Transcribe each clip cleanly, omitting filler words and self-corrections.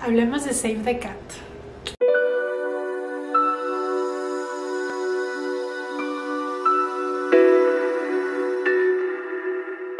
hablemos de Save the Cat.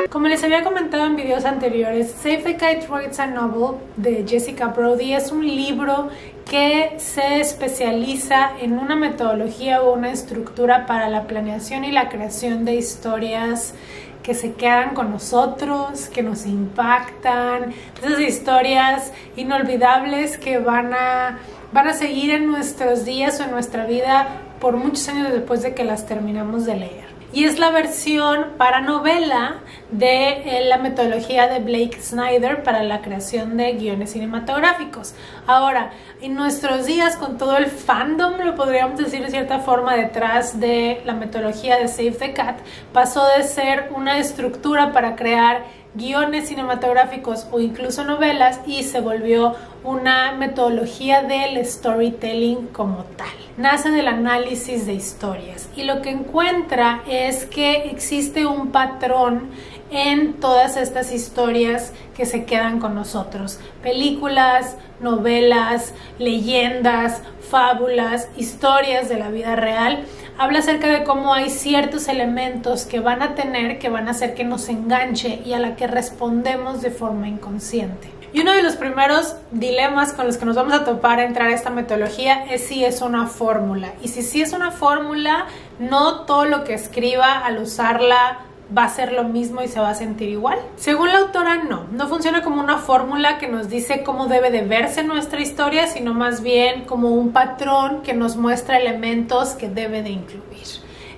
Como les había comentado en videos anteriores, Save the Cat Writes a Novel de Jessica Brody es un libro que se especializa en una metodología o una estructura para la planeación y la creación de historias que se quedan con nosotros, que nos impactan, esas historias inolvidables que van a seguir en nuestros días o en nuestra vida por muchos años después de que las terminamos de leer. Y es la versión para novela de la metodología de Blake Snyder para la creación de guiones cinematográficos. Ahora, en nuestros días, con todo el fandom, lo podríamos decir de cierta forma, detrás de la metodología de Save the Cat, pasó de ser una estructura para crear guiones cinematográficos o incluso novelas y se volvió una metodología del storytelling como tal. Nace del análisis de historias y lo que encuentra es que existe un patrón en todas estas historias que se quedan con nosotros. Películas, novelas, leyendas, fábulas, historias de la vida real. Habla acerca de cómo hay ciertos elementos que van a tener, que van a hacer que nos enganche y a la que respondemos de forma inconsciente. Y uno de los primeros dilemas con los que nos vamos a topar a entrar a esta metodología es si es una fórmula. Y si sí es una fórmula, no todo lo que escriba al usarla va a ser lo mismo y se va a sentir igual. Según la autora, no funciona como una fórmula que nos dice cómo debe de verse nuestra historia, sino más bien como un patrón que nos muestra elementos que debe de incluir.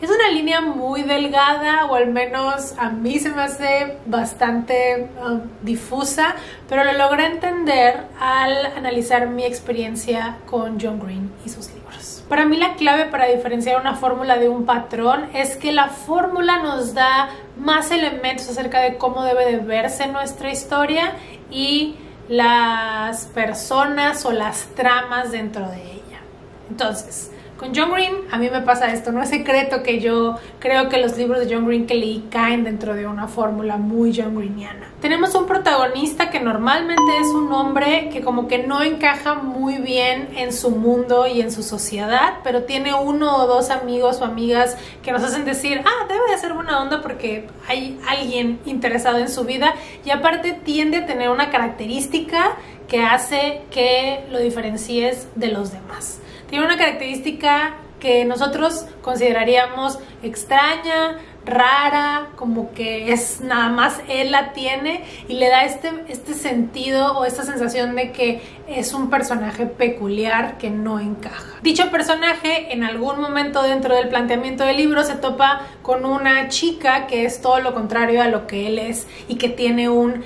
Es una línea muy delgada, o al menos a mí se me hace bastante difusa, pero lo logré entender al analizar mi experiencia con John Green y sus libros. Para mí la clave para diferenciar una fórmula de un patrón es que la fórmula nos da más elementos acerca de cómo debe de verse nuestra historia y las personas o las tramas dentro de ella. Entonces, con John Green a mí me pasa esto, no es secreto que yo creo que los libros de John Green que leí caen dentro de una fórmula muy John Greeniana. Tenemos un protagonista que normalmente es un hombre que como que no encaja muy bien en su mundo y en su sociedad, pero tiene uno o dos amigos o amigas que nos hacen decir, debe de ser buena onda porque hay alguien interesado en su vida, y aparte tiende a tener una característica que hace que lo diferencies de los demás. Tiene una característica que nosotros consideraríamos extraña, rara, como que es nada más él la tiene, y le da este sentido o esta sensación de que es un personaje peculiar que no encaja. Dicho personaje en algún momento dentro del planteamiento del libro se topa con una chica que es todo lo contrario a lo que él es y que tiene un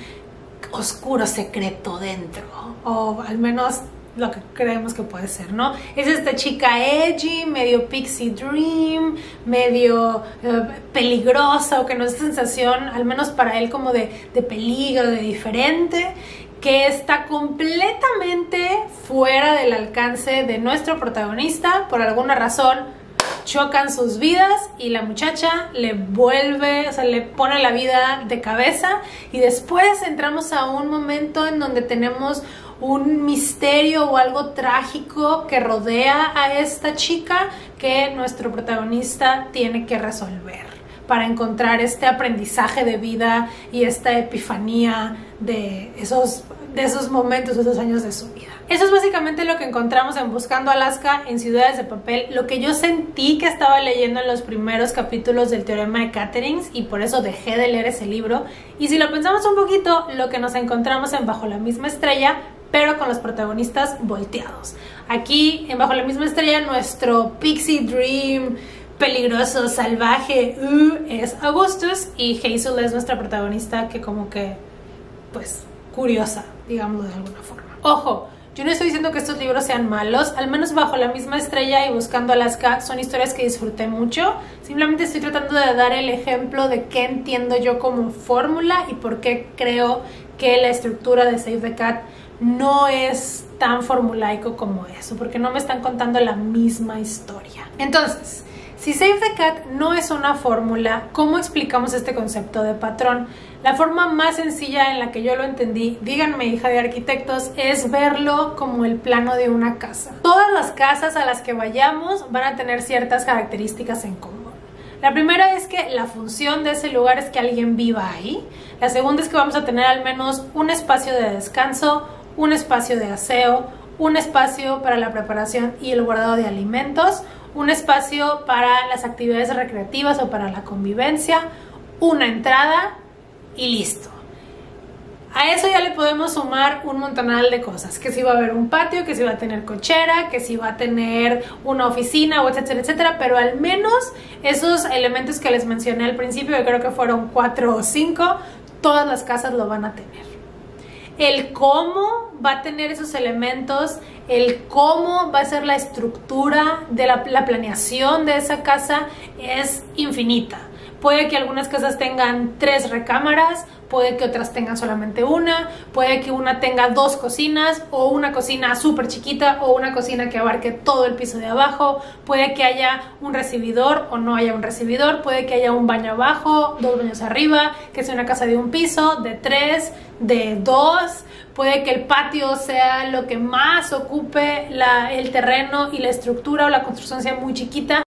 oscuro secreto dentro, o al menos lo que creemos que puede ser, ¿no? Es esta chica edgy, medio pixie dream, medio peligrosa, o que nos da sensación, al menos para él, como de peligro, de diferente, que está completamente fuera del alcance de nuestro protagonista. Por alguna razón chocan sus vidas y la muchacha le pone la vida de cabeza, y después entramos a un momento en donde tenemos un misterio o algo trágico que rodea a esta chica que nuestro protagonista tiene que resolver para encontrar este aprendizaje de vida y esta epifanía de esos momentos, esos años de su vida. Eso es básicamente lo que encontramos en Buscando Alaska en Ciudades de Papel, lo que yo sentí que estaba leyendo en los primeros capítulos del Teorema de Catherines, y por eso dejé de leer ese libro. Y si lo pensamos un poquito, lo que nos encontramos en Bajo la Misma Estrella, pero con los protagonistas volteados. Aquí en Bajo la Misma Estrella, nuestro pixie dream peligroso, salvaje, es Augustus, y Hazel es nuestra protagonista que como que, pues, curiosa, digámoslo de alguna forma. Ojo, yo no estoy diciendo que estos libros sean malos, al menos Bajo la Misma Estrella y Buscando Alaska son historias que disfruté mucho. Simplemente estoy tratando de dar el ejemplo de qué entiendo yo como fórmula y por qué creo que la estructura de Save the Cat no es tan formulaico como eso, porque no me están contando la misma historia. Entonces, Si Save the Cat no es una fórmula, ¿cómo explicamos este concepto de patrón? La forma más sencilla en la que yo lo entendí, díganme hija de arquitectos, es verlo como el plano de una casa. Todas las casas a las que vayamos van a tener ciertas características en común. La primera es que la función de ese lugar es que alguien viva ahí. La segunda es que vamos a tener al menos un espacio de descanso, un espacio de aseo, un espacio para la preparación y el guardado de alimentos, un espacio para las actividades recreativas o para la convivencia, una entrada y listo. A eso ya le podemos sumar un montonal de cosas, que si va a haber un patio, que si va a tener cochera, que si va a tener una oficina, etcétera, etcétera, pero al menos esos elementos que les mencioné al principio, que creo que fueron 4 o 5, todas las casas lo van a tener. El cómo va a tener esos elementos, el cómo va a ser la estructura de la planeación de esa casa es infinita. Puede que algunas casas tengan 3 recámaras, puede que otras tengan solamente una, puede que una tenga 2 cocinas o una cocina súper chiquita o una cocina que abarque todo el piso de abajo, puede que haya un recibidor o no haya un recibidor, puede que haya un baño abajo, 2 baños arriba, que sea una casa de un piso, de 3, de 2, puede que el patio sea lo que más ocupe el terreno y la estructura o la construcción sea muy chiquita.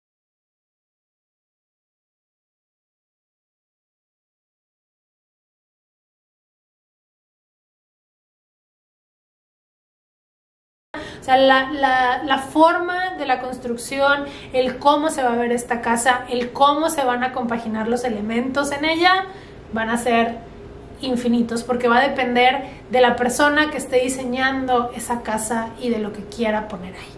O sea, la forma de la construcción, el cómo se va a ver esta casa, el cómo se van a compaginar los elementos en ella, van a ser infinitos porque va a depender de la persona que esté diseñando esa casa y de lo que quiera poner ahí.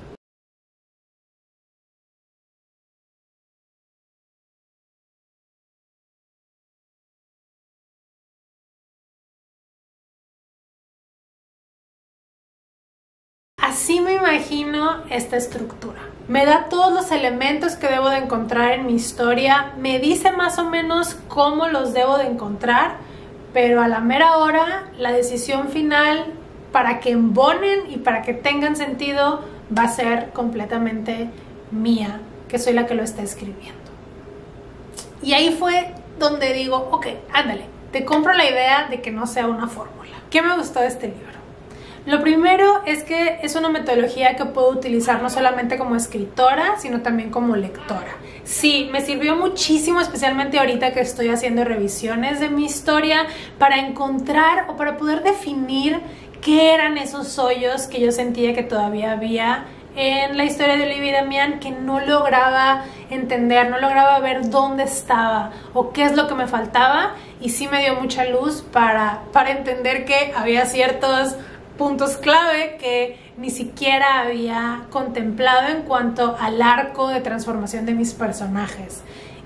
Así me imagino esta estructura. Me da todos los elementos que debo de encontrar en mi historia, me dice más o menos cómo los debo de encontrar, pero a la mera hora la decisión final para que embonen y para que tengan sentido va a ser completamente mía, que soy la que lo está escribiendo. Y ahí fue donde digo, ok, ándale, te compro la idea de que no sea una fórmula. ¿Qué me gustó de este libro? Lo primero es que es una metodología que puedo utilizar no solamente como escritora, sino también como lectora. Sí, me sirvió muchísimo, especialmente ahorita que estoy haciendo revisiones de mi historia, para encontrar o para poder definir qué eran esos hoyos que yo sentía que todavía había en la historia de Olivia y Damián, que no lograba entender, no lograba ver dónde estaba o qué es lo que me faltaba, y sí me dio mucha luz para entender que había ciertos puntos clave que ni siquiera había contemplado en cuanto al arco de transformación de mis personajes.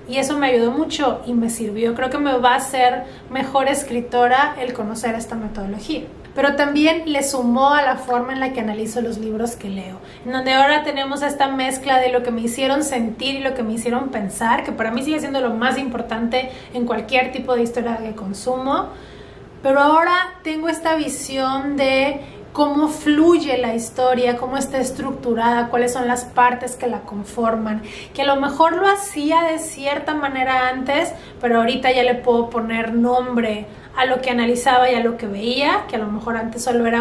Y eso me ayudó mucho y me sirvió. Creo que me va a hacer mejor escritora el conocer esta metodología. Pero también le sumó a la forma en la que analizo los libros que leo, en donde ahora tenemos esta mezcla de lo que me hicieron sentir y lo que me hicieron pensar, que para mí sigue siendo lo más importante en cualquier tipo de historia que consumo. Pero ahora tengo esta visión de cómo fluye la historia, cómo está estructurada, cuáles son las partes que la conforman, que a lo mejor lo hacía de cierta manera antes, pero ahorita ya le puedo poner nombre a lo que analizaba y a lo que veía, que a lo mejor antes solo era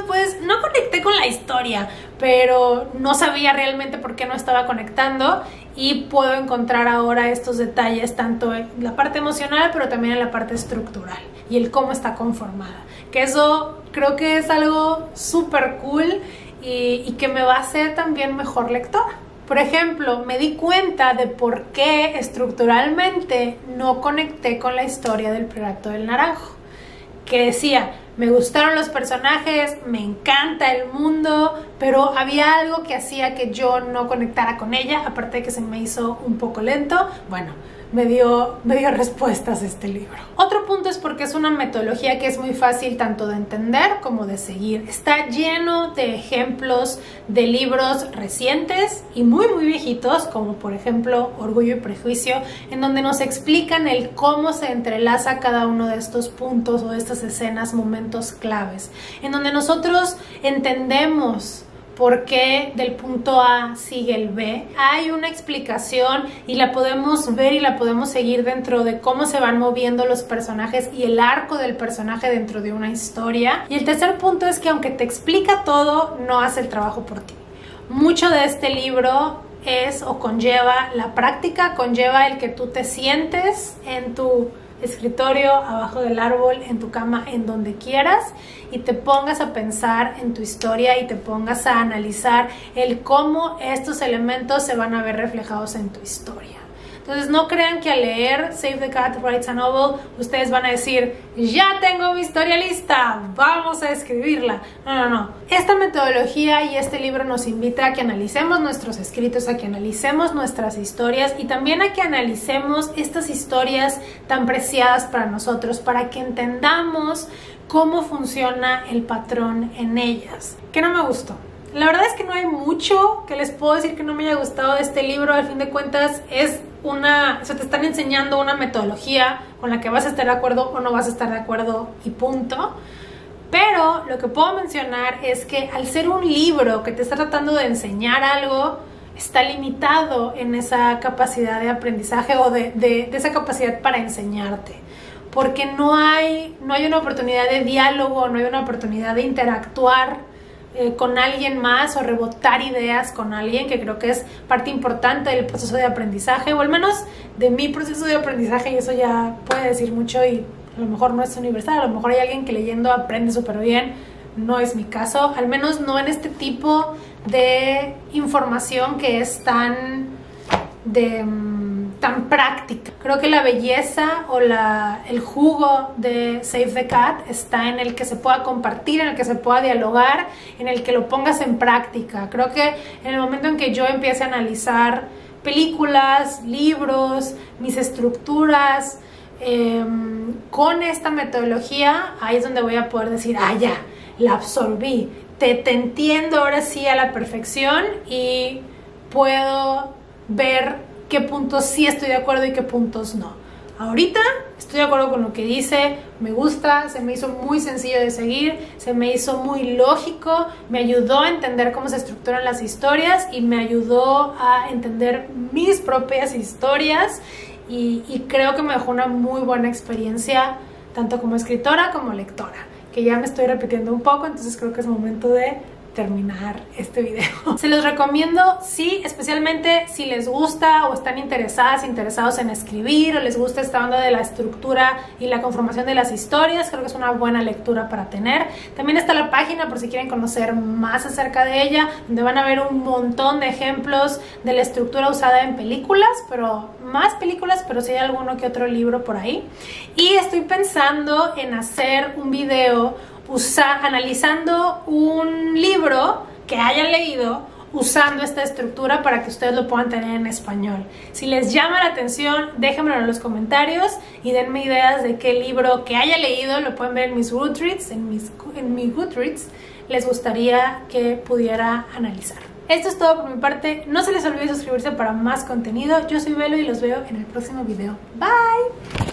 pues no conecté con la historia, pero no sabía realmente por qué no estaba conectando, y puedo encontrar ahora estos detalles tanto en la parte emocional pero también en la parte estructural y el cómo está conformada, que eso creo que es algo súper cool y que me va a hacer también mejor lectora. Por ejemplo, me di cuenta de por qué estructuralmente no conecté con la historia del Priorato del Naranjo, que decía, me gustaron los personajes, me encanta el mundo, pero había algo que hacía que yo no conectara con ella, aparte de que se me hizo un poco lento. Bueno, me dio respuestas este libro. Otro punto es porque es una metodología que es muy fácil tanto de entender como de seguir. Está lleno de ejemplos de libros recientes y muy viejitos, como por ejemplo Orgullo y Prejuicio, en donde nos explican el cómo se entrelaza cada uno de estos puntos o de estas escenas, momentos claves, en donde nosotros entendemos por qué del punto A sigue el B. Hay una explicación y la podemos ver y la podemos seguir dentro de cómo se van moviendo los personajes y el arco del personaje dentro de una historia. Y el tercer punto es que aunque te explica todo, no hace el trabajo por ti. Mucho de este libro es o conlleva la práctica, conlleva el que tú te sientes en tu escritorio, abajo del árbol, en tu cama, en donde quieras, y te pongas a pensar en tu historia y te pongas a analizar el cómo estos elementos se van a ver reflejados en tu historia. Entonces no crean que al leer Save the Cat Writes a Novel ustedes van a decir, ya tengo mi historia lista, vamos a escribirla. No. Esta metodología y este libro nos invita a que analicemos nuestros escritos, a que analicemos nuestras historias y también a que analicemos estas historias tan preciadas para nosotros, para que entendamos cómo funciona el patrón en ellas. ¿Qué no me gustó? La verdad es que no hay mucho que les puedo decir que no me haya gustado de este libro. Al fin de cuentas te están enseñando una metodología con la que vas a estar de acuerdo o no vas a estar de acuerdo y punto. Pero lo que puedo mencionar es que al ser un libro que te está tratando de enseñar algo, está limitado en esa capacidad de aprendizaje o de esa capacidad para enseñarte. Porque no hay una oportunidad de diálogo, no hay una oportunidad de interactuar con alguien más o rebotar ideas con alguien, que creo que es parte importante del proceso de aprendizaje, o al menos de mi proceso de aprendizaje, y eso ya puede decir mucho y a lo mejor no es universal, a lo mejor hay alguien que leyendo aprende súper bien, no es mi caso, al menos no en este tipo de información que es tan práctica. Creo que la belleza o el jugo de Save the Cat está en el que se pueda compartir, en el que se pueda dialogar, en el que lo pongas en práctica. Creo que en el momento en que yo empiece a analizar películas, libros, mis estructuras, con esta metodología, ahí es donde voy a poder decir, ya, la absorbí, te entiendo ahora sí a la perfección y puedo ver qué puntos sí estoy de acuerdo y qué puntos no. Ahorita estoy de acuerdo con lo que dice, me gusta, se me hizo muy sencillo de seguir, se me hizo muy lógico, me ayudó a entender cómo se estructuran las historias y me ayudó a entender mis propias historias y creo que me dejó una muy buena experiencia, tanto como escritora como lectora, que ya me estoy repitiendo un poco, entonces creo que es momento de terminar este video. Se los recomiendo, sí, especialmente si les gusta o están interesados en escribir o les gusta esta onda de la estructura y la conformación de las historias. Creo que es una buena lectura para tener. También está la página por si quieren conocer más acerca de ella, donde van a ver un montón de ejemplos de la estructura usada en películas, pero sí hay alguno que otro libro por ahí. Y estoy pensando en hacer un video analizando un libro que hayan leído usando esta estructura para que ustedes lo puedan tener en español. Si les llama la atención, déjenmelo en los comentarios y denme ideas de qué libro que haya leído, lo pueden ver en mis Goodreads, en mi Goodreads, les gustaría que pudiera analizar. Esto es todo por mi parte. No se les olvide suscribirse para más contenido. Yo soy Velo y los veo en el próximo video. Bye.